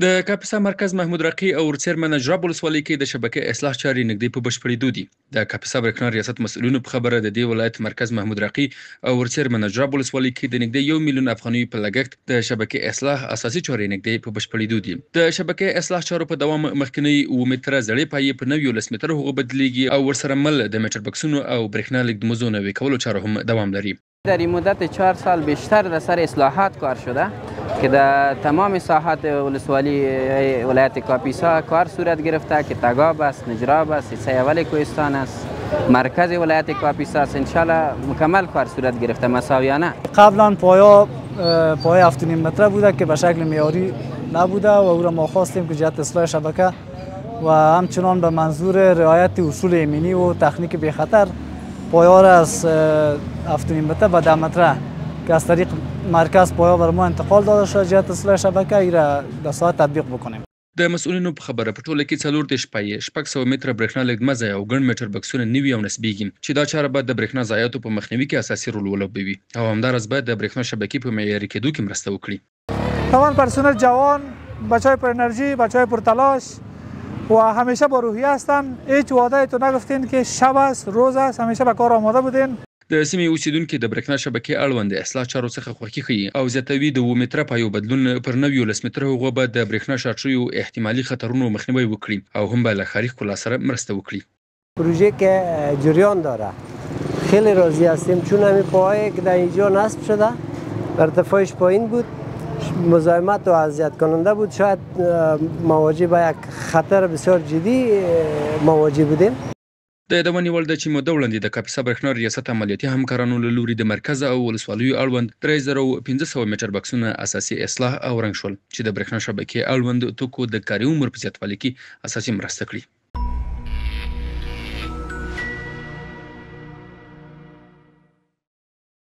د کاپیسا مرکز محمود رقی او ورڅیرمن نجراب ولسوالۍ کې د شبکې اصلاح چارې نږدې په بشپړېدو دي. د کاپیسا برېښنا ریاست مسؤلینو په خبره د دې ولایت مرکز محمود رقی او ورڅیرمن نجراب ولسوالۍ کې د نږدې 1 میلیون افغانیو په لګښت د شبکې اصلاح اساسي چارې نږدې په بشپړېدو دي. د شبکې اصلاح چارو په دوام مخکنی 9 متره زړې پایې په 19 متره هغو بدلیږي او ورسره مل د میټر بکسونو او برېښنا لیږدمزو نوي کولو چارو هم دوام لري. در این مدت 4 سال بیشتر در سر اصلاحات کار شده که در تمام ساحات ولسوالی ولایت کاپیسا کار صورت گرفته که تگاب است، نجراب است، حصه اول کوهستان است، مرکز ولایت کاپیسا است. انشالله مکمل کار صورت گرفته مساویانه. قبلا پایه 7.5 متره بوده که به شکل معیاری نبوده و او را ما خواستیم که جهت اصلاح شبکه و همچنان به منظور رعایت اصول ایمنی و تکنیک بی خطر پایه را از 7.5 متره به 10 متره که از طریق مرکز پایه بر ما انتقال داده شده جهت اصلاح شبکه ای را در ساعت تطبیق بکنیم. د مسؤلینو په خبره په ټوله کې 40 پایې 600 متره برېښنا لیږدمزه او ګڼ میټر بکسونه نوي او نسبیږي چې دا چاره به د برېښنا ضایعاتو په مخنیوي کې اساسي رول ولوبوي او همداراز باید د برېښنا شبکې په معیاري کېدو کې مرسته وکړي. تمام پرسنل جوان، بچه‌های پر انرژی، بچه‌های پر تلاش و همیشه با روحیه هستند. هیچ وعده تو نگفتین که شب است، روز است، همیشه به کار آماده بودین. د سیمې اوسیدونکو د برېښنا شبکې اړوند اصلاح چارو څخه خوښي ښیي او زیاتوي د 2 متره پایو بدلون پر 19 متره هغو به د برېښنا شارټ شویو احتمالي خطرونو مخنیوی وکړي او هم به له ښاري ښکلا سره مرسته وکړي. پروژه که جریان داره خیلی راضی هستیم چون همین پایه‌ای که در اینجا نصب شده ارتفاعش پایین بود، مزاحمت و اذیت کننده بود، شاید مواجه به یک خطر بسیار جدی مواجه بودیم. د یادونې وړ ده چې موده وړاندې د کاپیسا برېښنا ریاست عملیاتي همکارانو له لوري د مرکز او ولسوالیو اړوند 3500 میټر بکسونه اساسي اصلاح او رنګ شول چې د برېښنا شبکې اړوند توکو د کاري عمر په زیاتوالي کې اساسي مرسته کړي.